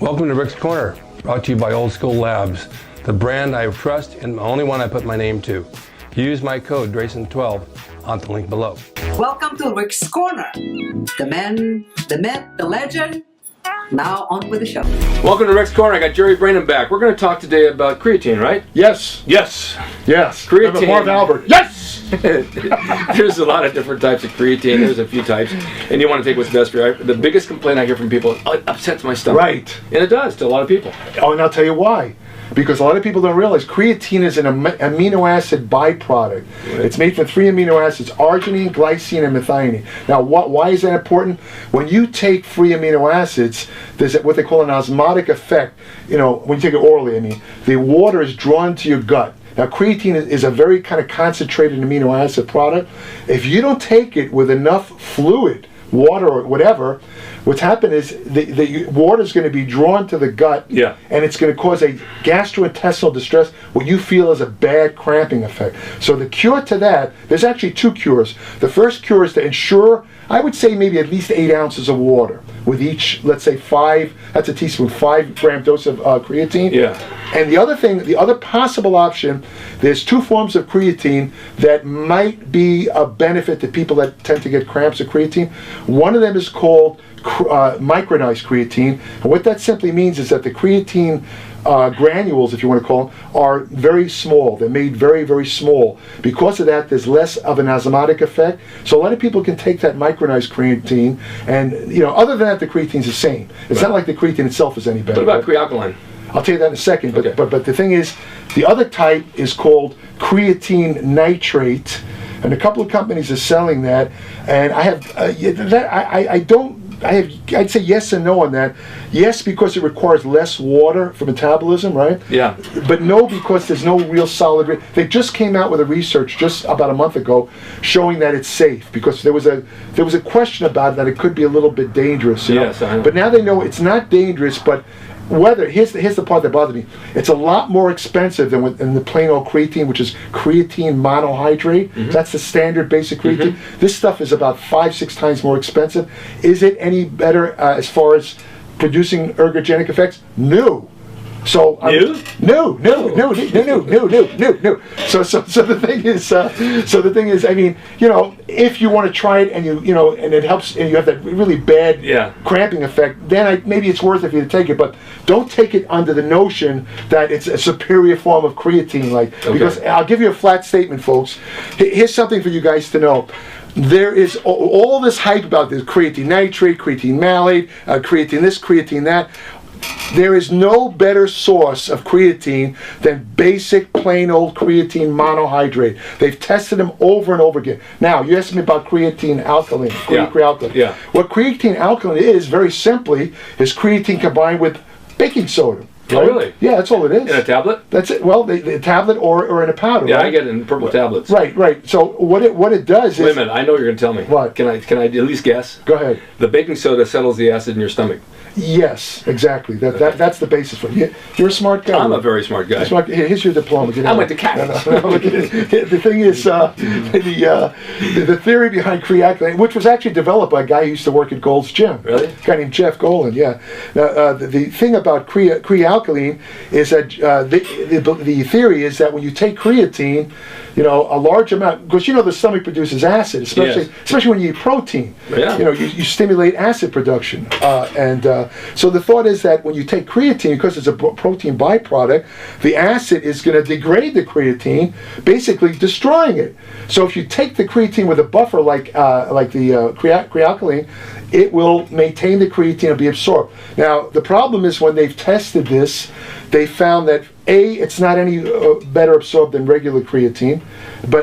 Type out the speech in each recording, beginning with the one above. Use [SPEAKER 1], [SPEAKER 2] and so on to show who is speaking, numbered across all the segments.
[SPEAKER 1] Welcome to Rick's Corner, brought to you by Old School Labs, the brand I trust and the only one I put my name to. Use my code drasin12 on the link below.
[SPEAKER 2] Welcome to Rick's Corner. The man, the myth, the legend. Now on with the show.
[SPEAKER 3] Welcome to Rick's Corner. I got Jerry Brainum back. We're going to talk today about creatine, right?
[SPEAKER 4] Yes.
[SPEAKER 3] Yes.
[SPEAKER 4] Yes.
[SPEAKER 3] Creatine.
[SPEAKER 4] Mark Albert. Yes.
[SPEAKER 3] There's a lot of different types of creatine. There's a few types, and you want to take what's best for you. The biggest complaint I hear from people, it upsets my stomach.
[SPEAKER 4] Right.
[SPEAKER 3] And it does to a lot of people.
[SPEAKER 4] Oh, and I'll tell you why. Because a lot of people don't realize creatine is an amino acid byproduct. Right. It's made from 3 amino acids: arginine, glycine, and methionine. Now, why is that important? When you take free amino acids, there's what they call an osmotic effect. You know, when you take it orally, I mean, the water is drawn to your gut. Now, creatine is a very kind of concentrated amino acid product. If you don't take it with enough fluid, water or whatever, what's happened is the water is going to be drawn to the gut,
[SPEAKER 3] yeah, and
[SPEAKER 4] it's going to cause a gastrointestinal distress, what you feel is a bad cramping effect. So the cure to that, there's actually 2 cures. The first cure is to ensure, I would say maybe at least 8 ounces of water with each, let's say 5, that's a teaspoon, 5-gram dose of creatine.
[SPEAKER 3] Yeah.
[SPEAKER 4] And the other thing, the other possible option, there's 2 forms of creatine that might be a benefit to people that tend to get cramps of creatine. One of them is called micronized creatine, and what that simply means is that the creatine granules, if you want to call them, are very small. They're made very, very small. Because of that, there's less of an osmotic effect. So a lot of people can take that micronized creatine, and other than that, the creatine's the same. It's not like the creatine itself is any better.
[SPEAKER 3] What about crealkaline?
[SPEAKER 4] I'll tell you that in a second.
[SPEAKER 3] Okay.
[SPEAKER 4] But the thing is, the other type is called creatine nitrate, and a couple of companies are selling that. And I have I'd say yes and no on that. Yes, because it requires less water for metabolism, right?
[SPEAKER 3] Yeah.
[SPEAKER 4] But no, because there's no real solid. They just came out with a research just about a month ago showing that it's safe, because there was a question about it, that it could be a little bit dangerous.
[SPEAKER 3] Yes, I know.
[SPEAKER 4] But now they know it's not dangerous, but here's the part that bothered me. It's a lot more expensive than the plain old creatine, which is creatine monohydrate. Mm-hmm. That's the standard basic creatine. Mm-hmm. This stuff is about 5-6 times more expensive. Is it any better as far as producing ergogenic effects? No. So no. So the thing is, I mean, if you want to try it and and it helps, and you have that really bad cramping effect, then maybe it's worth it for you to take it. But don't take it under the notion that it's a superior form of creatine, because I'll give you a flat statement, folks. Here's something for you guys to know. There is all this hype about this creatine nitrate, creatine malate, creatine this, creatine that. There is no better source of creatine than basic plain old creatine monohydrate. They've tested them over and over again. Now, you asked me about creatine alkaline, crealkaline.
[SPEAKER 3] Yeah.
[SPEAKER 4] What creatine alkaline is, very simply, is creatine combined with baking soda. Right?
[SPEAKER 3] Oh, really?
[SPEAKER 4] Yeah, that's all it is.
[SPEAKER 3] In a tablet?
[SPEAKER 4] That's it. Well, the tablet or in a powder.
[SPEAKER 3] Yeah,
[SPEAKER 4] right?
[SPEAKER 3] I get it in purple tablets.
[SPEAKER 4] Right. So what it does is...
[SPEAKER 3] Wait a minute, I know what you're going to tell me.
[SPEAKER 4] What?
[SPEAKER 3] Can I at least guess?
[SPEAKER 4] Go ahead.
[SPEAKER 3] The baking soda settles the acid in your stomach.
[SPEAKER 4] Yes, exactly. That's the basis for it. You're a smart guy.
[SPEAKER 3] I'm a very smart guy.
[SPEAKER 4] Here's your diploma.
[SPEAKER 3] I went to college.
[SPEAKER 4] The thing is, the theory behind creatinine, which was actually developed by a guy who used to work at Gold's Gym.
[SPEAKER 3] Really?
[SPEAKER 4] A guy named Jeff Golan, yeah. Now, the thing about crealkaline is that the theory is that when you take creatine, a large amount, because the stomach produces acid, especially when you eat protein.
[SPEAKER 3] Yeah.
[SPEAKER 4] You stimulate acid production, so the thought is that when you take creatine, because it's a protein byproduct, the acid is going to degrade the creatine, basically destroying it. So if you take the creatine with a buffer like the crealkaline, it will maintain the creatine and be absorbed. Now the problem is, when they've tested this, they found that A, it's not any better absorbed than regular creatine,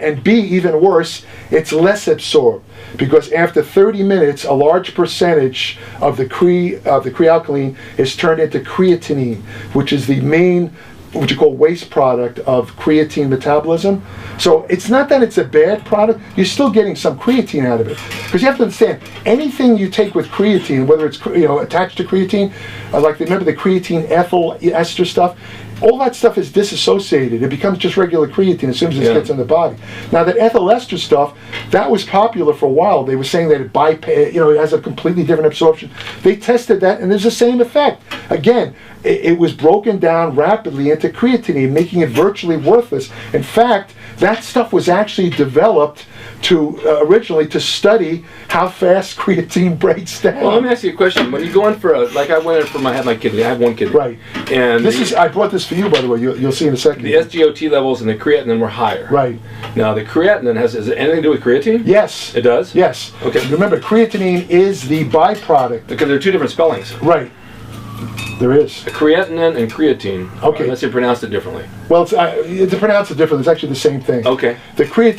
[SPEAKER 4] and B, even worse, it's less absorbed, because after 30 minutes, a large percentage of the crealkaline is turned into creatinine, which is the main, what you call waste product of creatine metabolism. So it's not that it's a bad product, you're still getting some creatine out of it. Because you have to understand, anything you take with creatine, whether it's attached to creatine, remember the creatine ethyl ester stuff, all that stuff is disassociated. It becomes just regular creatine as soon as it gets in the body. Now that ethyl ester stuff, that was popular for a while. They were saying that it has a completely different absorption. They tested that, and there's the same effect. Again, it was broken down rapidly into creatinine, making it virtually worthless. In fact, that stuff was actually developed originally to study how fast creatine breaks down.
[SPEAKER 3] Well, let me ask you a question. When you go in for I had my kidney. I have one kidney.
[SPEAKER 4] Right.
[SPEAKER 3] And
[SPEAKER 4] I brought this for you, by the way. You'll see in a second.
[SPEAKER 3] The SGOT levels and the creatinine were higher.
[SPEAKER 4] Right.
[SPEAKER 3] Now, the creatinine has it anything to do with creatine?
[SPEAKER 4] Yes.
[SPEAKER 3] It does?
[SPEAKER 4] Yes.
[SPEAKER 3] Okay.
[SPEAKER 4] Remember, creatinine is the byproduct.
[SPEAKER 3] Because there are two different spellings.
[SPEAKER 4] Right. There is.
[SPEAKER 3] Creatinine and creatine.
[SPEAKER 4] Okay.
[SPEAKER 3] Unless they pronounced it differently.
[SPEAKER 4] Well, to pronounce it differently, it's actually the same thing.
[SPEAKER 3] Okay.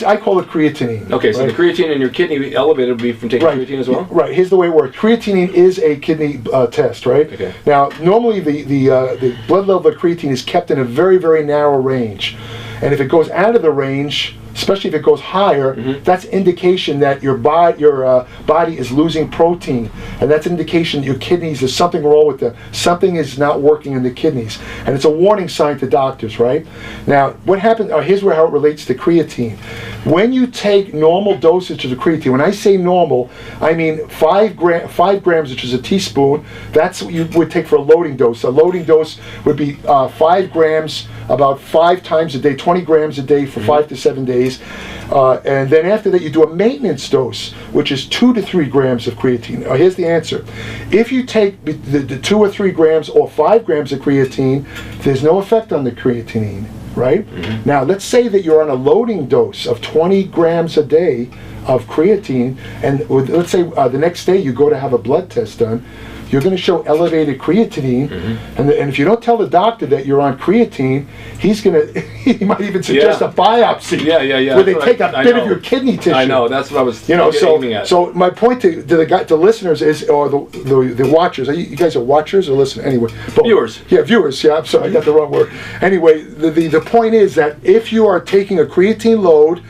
[SPEAKER 4] I call it creatinine.
[SPEAKER 3] Okay, so the creatine in your kidney elevated would be from taking creatine as well?
[SPEAKER 4] Right. Here's the way it works. Creatinine is a kidney test, right?
[SPEAKER 3] Okay.
[SPEAKER 4] Now, normally the blood level of creatine is kept in a very, very narrow range. And if it goes out of the range, especially if it goes higher, that's indication that your body is losing protein, and that's indication that your kidneys, there's something wrong with them. Something is not working in the kidneys, and it's a warning sign to doctors, right? Now, what happens? Here's how it relates to creatine. When you take normal dosage of creatine, when I say normal, I mean 5 grams, which is a teaspoon. That's what you would take for a loading dose. A loading dose would be 5 grams about 5 times a day, 20 grams a day for 5 to 7 days. And then after that, you do a maintenance dose, which is 2 to 3 grams of creatine. Here's the answer. If you take the 2 or 3 grams or 5 grams of creatine, there's no effect on the creatinine, right? Now, let's say that you're on a loading dose of 20 grams a day of creatine, and let's say the next day you go to have a blood test done. You're going to show elevated creatinine, and if you don't tell the doctor that you're on creatine, he might even suggest a biopsy. Where they take a bit of your kidney tissue.
[SPEAKER 3] I know, that's what I was aiming at.
[SPEAKER 4] So my point to listeners is, or the watchers, you guys are watchers or listeners? Anyway.
[SPEAKER 3] Viewers.
[SPEAKER 4] Yeah, viewers, I'm sorry, I got the wrong word. Anyway, the point is that if you are taking a creatine load,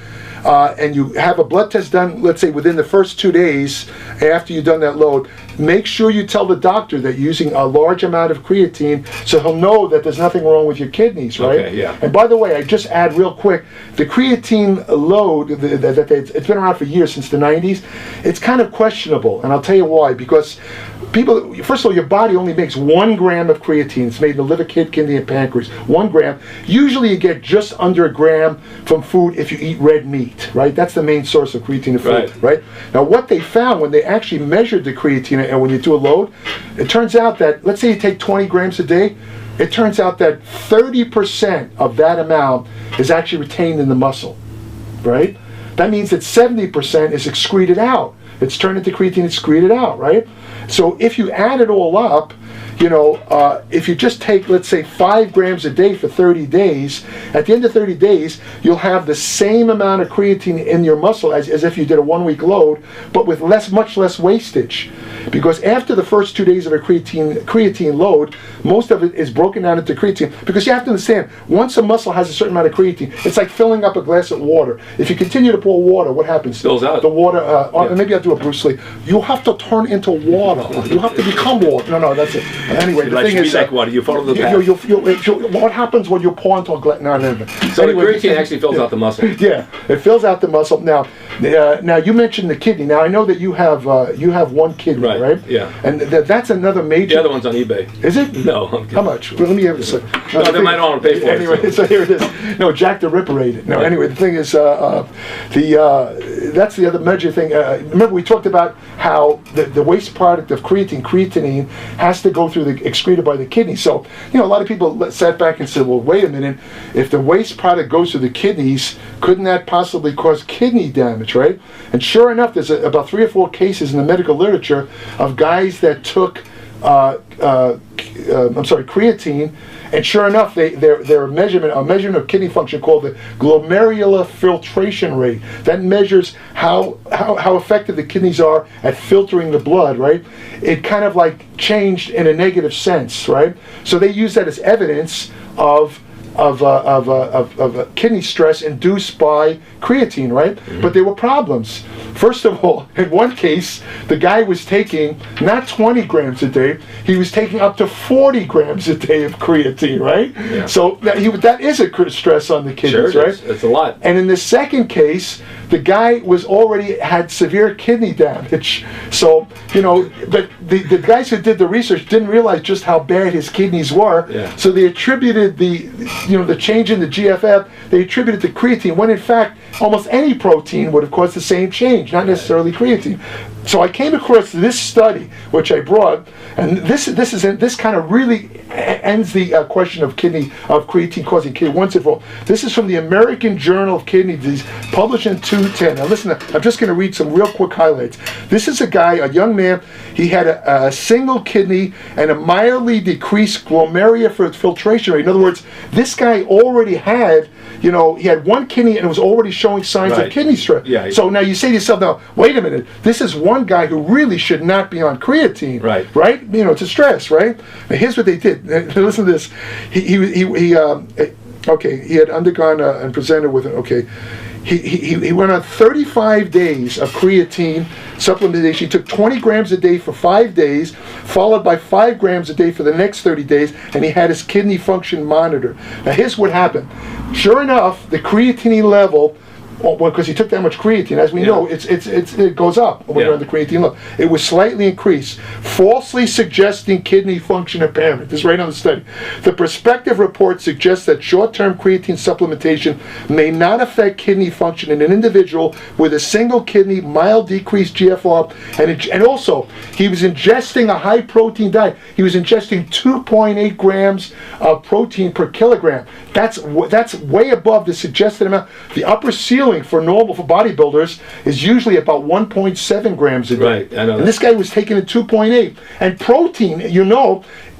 [SPEAKER 4] and you have a blood test done, let's say within the first 2 days after you've done that load, make sure you tell the doctor that you're using a large amount of creatine, so he'll know that there's nothing wrong with your kidneys, right?
[SPEAKER 3] Okay, yeah.
[SPEAKER 4] And by the way, I just add real quick, the creatine load, it's been around for years, since the 90s. It's kind of questionable, and I'll tell you why. Because first of all, your body only makes 1 gram of creatine. It's made in the liver, kidney, and pancreas. 1 gram. Usually you get just under 1 gram from food if you eat red meat, right? That's the main source of creatine in food, right? Now, what they found when they actually measured the creatine, and when you do a load, it turns out that, let's say you take 20 grams a day, it turns out that 30% of that amount is actually retained in the muscle, right? That means that 70% is excreted out. It's turned into creatine and excreted out, right? So if you add it all up, if you just take, let's say, 5 grams a day for 30 days, at the end of 30 days, you'll have the same amount of creatine in your muscle as if you did a 1-week load, but with much less wastage. Because after the first 2 days of a creatine load, most of it is broken down into creatine. Because you have to understand, once a muscle has a certain amount of creatine, it's like filling up a glass of water. If you continue to pour water, what happens?
[SPEAKER 3] Spills out.
[SPEAKER 4] The water, maybe I'll do a Bruce Lee. You have to turn into water. You have to become water. No, that's it. Anyway, the thing is,
[SPEAKER 3] like water. You follow the path.
[SPEAKER 4] what happens when you pour into a glass? No.
[SPEAKER 3] So anyway, the creatine actually fills out the muscle.
[SPEAKER 4] Yeah, it fills out the muscle. Now you mentioned the kidney. Now I know that you have 1 kidney, right?
[SPEAKER 3] Yeah.
[SPEAKER 4] And that's another major.
[SPEAKER 3] The other one's on eBay.
[SPEAKER 4] Is it?
[SPEAKER 3] No, I'm kidding.
[SPEAKER 4] How much? Well, let me have a second.
[SPEAKER 3] No, they might not want to pay for it.
[SPEAKER 4] Anyway, so here it is. No, Jack the Ripper ate it. No, anyway, the thing is, that's the other major thing. Remember, we talked about how the waste product of creatinine, has to go through excreted by the kidney. So, a lot of people sat back and said, well, wait a minute, if the waste product goes through the kidneys, couldn't that possibly cause kidney damage, right? And sure enough, there's about 3 or 4 cases in the medical literature of guys that took creatine, and sure enough, their measurement of kidney function called the glomerular filtration rate. That measures how effective the kidneys are at filtering the blood, right? It kind of like changed in a negative sense, right? So they use that as evidence of of kidney stress induced by creatine, right? But there were problems. First of all, in one case, the guy was taking not 20 grams a day, he was taking up to 40 grams a day of creatine, right?
[SPEAKER 3] Yeah.
[SPEAKER 4] So that is a stress on the kidneys,
[SPEAKER 3] Sure,
[SPEAKER 4] right?
[SPEAKER 3] it's a lot.
[SPEAKER 4] And in the second case, the guy was already had severe kidney damage. So, but the guys who did the research didn't realize just how bad his kidneys were.
[SPEAKER 3] Yeah.
[SPEAKER 4] So they attributed the change in the GFF, they attributed to creatine, when in fact, almost any protein would have caused the same change, not necessarily creatine. So I came across this study, which I brought, and this kind of really ends the question of creatine causing kidney once and for all. This is from the American Journal of Kidney Disease, published in 2010. Now listen, I'm just going to read some real quick highlights. This is a young man. He had a single kidney and a mildly decreased glomerular filtration rate. In other words, this guy already had, he had one kidney and it was already showing signs of kidney stress.
[SPEAKER 3] Yeah.
[SPEAKER 4] So now you say to yourself, now wait a minute, this is one guy who really should not be on creatine. Right. It's a stress, right? Now here's what they did. Listen to this. He had undergone and presented with he went on 35 days of creatine supplementation. He took 20 grams a day for 5 days, followed by 5 grams a day for the next 30 days, and he had his kidney function monitored. Now here's what happened. Sure enough, the creatinine level, because he took that much creatine, as we know, it goes up when you're on the creatine level. It was slightly increased, falsely suggesting kidney function impairment. This is right on the study. The prospective report suggests that short-term creatine supplementation may not affect kidney function in an individual with a single kidney, mild decreased GFR, and also he was ingesting a high-protein diet. He was ingesting 2.8 grams of protein per kilogram. That's way above the suggested amount. The upper ceiling for bodybuilders is usually about 1.7 grams a day.
[SPEAKER 3] Right, I know.
[SPEAKER 4] And this guy was taking it 2.8. And protein,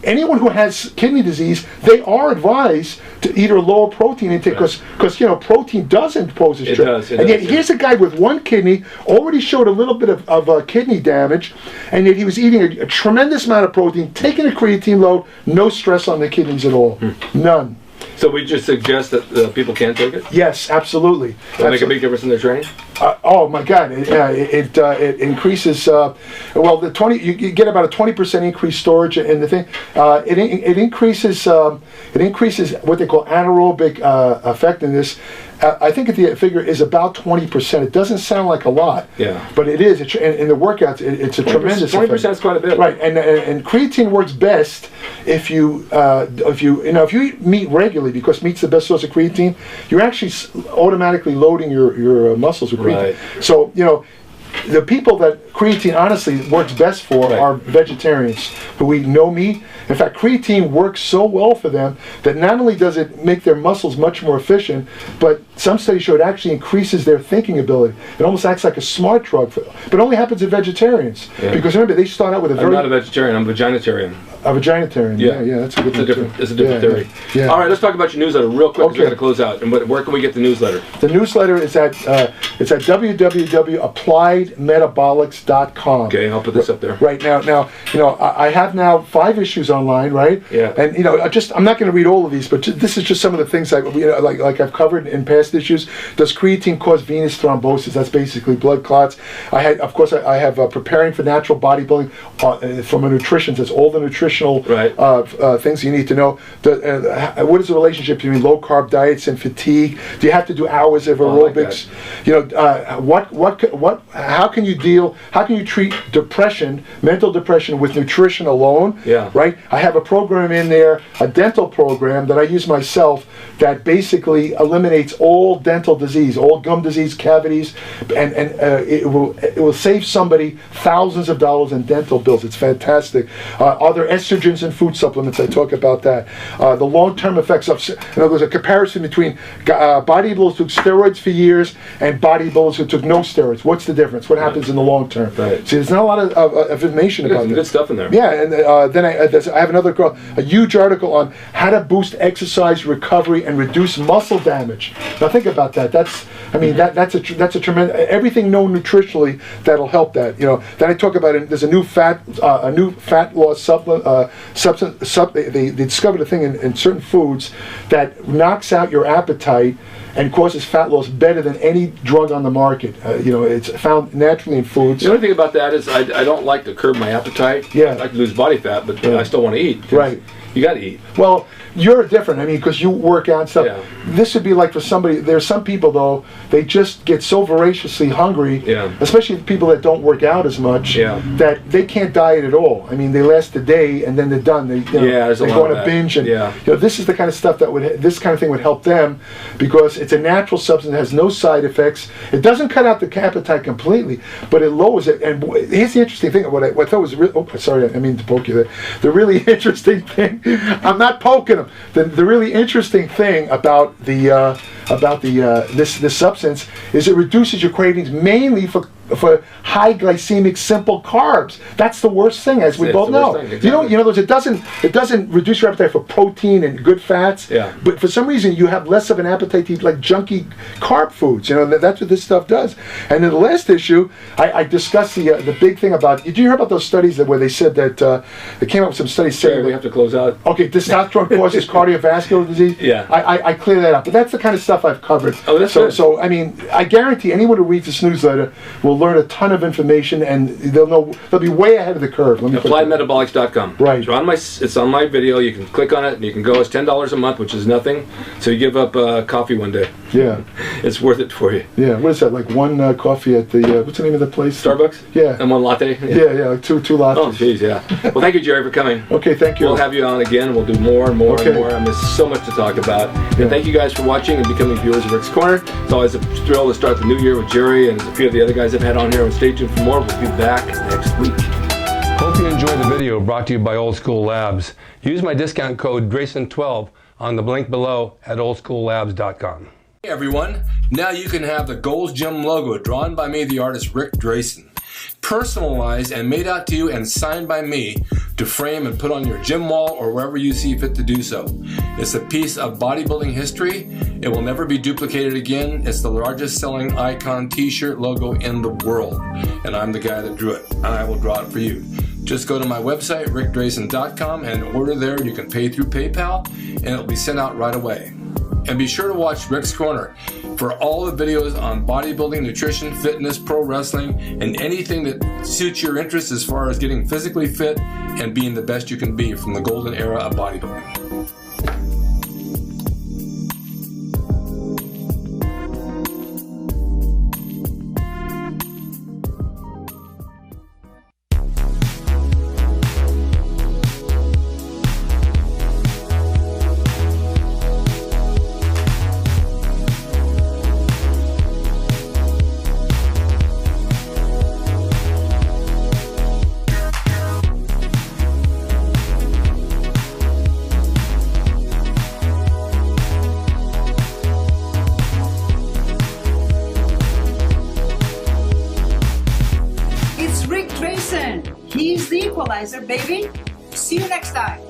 [SPEAKER 4] anyone who has kidney disease, they are advised to eat a lower protein intake because protein doesn't pose a stress. And yet here's a guy with one kidney, already showed a little bit of kidney damage, and yet he was eating a tremendous amount of protein, taking a creatine load, no stress on the kidneys at all. None.
[SPEAKER 3] So we just suggest that people can take it?
[SPEAKER 4] Yes, absolutely.
[SPEAKER 3] Will it make a big difference in their training?
[SPEAKER 4] Oh my God! It increases. You get about a 20% increased storage in the thing. It increases. It increases what they call anaerobic effectiveness. I think the figure is about 20%. It doesn't sound like a lot, but it is. In the workouts, it's a tremendous.
[SPEAKER 3] 20% is quite a bit,
[SPEAKER 4] right? And creatine works best if you eat meat regularly, because meat's the best source of creatine. You're actually automatically loading your muscles with creatine. Right. So the people that creatine honestly works best for are vegetarians who eat no meat. In fact, creatine works so well for them that not only does it make their muscles much more efficient, but some studies show it actually increases their thinking ability. It almost acts like a smart drug, but it only happens in vegetarians. Because remember, they start out with
[SPEAKER 3] I'm not a vegetarian, I'm a vaginitarian.
[SPEAKER 4] A vaginitarian, that's a good one.
[SPEAKER 3] It's a different theory.
[SPEAKER 4] Yeah.
[SPEAKER 3] All right, let's talk about your newsletter real quick because we're going to close out. And where can we get the newsletter?
[SPEAKER 4] The newsletter is at www.appliedmetabolics.com.
[SPEAKER 3] Okay, I'll put this up there.
[SPEAKER 4] Right now, I have now 5 issues online, right?
[SPEAKER 3] Yeah.
[SPEAKER 4] And I'm not going to read all of these, but this is just some of the things like I've covered in past issues. Does creatine cause venous thrombosis? That's basically blood clots. I have preparing for natural bodybuilding from a nutrition. That's all the nutritional things you need to know. What is the relationship between low carb diets and fatigue? Do you have to do hours of aerobics? How can you treat depression, mental depression, with nutrition alone? Yeah. Right? I have a program in there, a dental program that I use myself, that basically eliminates all dental disease, all gum disease, cavities, and it will save somebody thousands of dollars in dental bills. It's fantastic. Are there estrogens in food supplements? I talk about that. The long-term effects of, there's a comparison between bodybuilders who took steroids for years and bodybuilders who took no steroids. What's the difference? What happens in the long term? Right. See, there's not a lot of information about that.
[SPEAKER 3] Good stuff in there.
[SPEAKER 4] Yeah, and then I have a huge article on how to boost exercise recovery and reduce muscle damage. Now think about that. That's a tremendous, everything known nutritionally that'll help that. Then I talk about it. There's a new fat loss supplement they discovered a thing in certain foods that knocks out your appetite and causes fat loss better than any drug on the market. It's found naturally in foods.
[SPEAKER 3] The only thing about that is I don't like to curb my appetite.
[SPEAKER 4] Yeah.
[SPEAKER 3] I like to lose body fat, but I still want to eat.
[SPEAKER 4] Right.
[SPEAKER 3] You got to eat.
[SPEAKER 4] Well, you're different. I mean, because you work out and stuff.
[SPEAKER 3] Yeah.
[SPEAKER 4] This would be like for somebody. There's some people though. They just get so voraciously hungry.
[SPEAKER 3] Yeah.
[SPEAKER 4] Especially people that don't work out as much.
[SPEAKER 3] Yeah.
[SPEAKER 4] That they can't diet at all. I mean, they last a day and then they're done. They
[SPEAKER 3] there's a
[SPEAKER 4] they
[SPEAKER 3] lot
[SPEAKER 4] go
[SPEAKER 3] of
[SPEAKER 4] on a
[SPEAKER 3] that.
[SPEAKER 4] binge and
[SPEAKER 3] Yeah.
[SPEAKER 4] this is the kind of stuff that this kind of thing would help them because it's a natural substance that has no side effects. It doesn't cut out the appetite completely, but it lowers it. And here's the interesting thing. What I thought was sorry, I mean to poke you there. The really interesting thing. I'm not poking them. The really interesting thing about this substance is it reduces your cravings mainly for high glycemic simple carbs. That's the worst thing, as we both know. Exactly. It doesn't reduce your appetite for protein and good fats.
[SPEAKER 3] Yeah.
[SPEAKER 4] But for some reason you have less of an appetite to eat like junky carb foods. That's what this stuff does. And in the last issue, I discussed the big thing about. Did you hear about those studies where they said that they came up with some studies saying
[SPEAKER 3] we have to close out.
[SPEAKER 4] Okay, testosterone causes cardiovascular disease.
[SPEAKER 3] Yeah.
[SPEAKER 4] I clear that up. But that's the kind of stuff I've covered.
[SPEAKER 3] Oh, that's
[SPEAKER 4] so
[SPEAKER 3] good.
[SPEAKER 4] so I mean, I guarantee anyone who reads this newsletter will learn a ton of information and they'll be way ahead of the curve.
[SPEAKER 3] AppliedMetabolics.com.
[SPEAKER 4] Right.
[SPEAKER 3] It's on my video. You can click on it and you can go. It's $10 a month, which is nothing. So you give up coffee one day.
[SPEAKER 4] Yeah.
[SPEAKER 3] It's worth it for you.
[SPEAKER 4] Yeah. What is that? Like one coffee at the what's the name of the place?
[SPEAKER 3] Starbucks?
[SPEAKER 4] Yeah.
[SPEAKER 3] And one latte?
[SPEAKER 4] Yeah, like two lattes.
[SPEAKER 3] Oh, jeez, yeah. Well, thank you, Jerry, for coming.
[SPEAKER 4] Okay, thank you.
[SPEAKER 3] We'll have you on again. We'll do more and more and more. I mean, there's so much to talk about. And thank you guys for watching and becoming viewers of Rick's Corner. It's always a thrill to start the new year with Jerry and a few of the other guys I've had on here. And stay tuned for more. We'll be back next week.
[SPEAKER 1] Hope you enjoyed the video brought to you by Old School Labs. Use my discount code DRASIN12 on the link below at oldschoollabs.com.
[SPEAKER 3] Hey everyone, now you can have the Gold's Gym logo drawn by me, the artist Rick Drasin, personalized and made out to you and signed by me to frame and put on your gym wall or wherever you see fit to do so. It's a piece of bodybuilding history. It will never be duplicated again. It's the largest selling icon t-shirt logo in the world, and I'm the guy that drew it, and I will draw it for you. Just go to my website, rickdrasin.com, and order there. You can pay through PayPal, and it'll be sent out right away. And be sure to watch Rick's Corner for all the videos on bodybuilding, nutrition, fitness, pro wrestling, and anything that suits your interest as far as getting physically fit and being the best you can be from the golden era of bodybuilding.
[SPEAKER 2] It's Rick Drasin. He's the equalizer, baby. See you next time.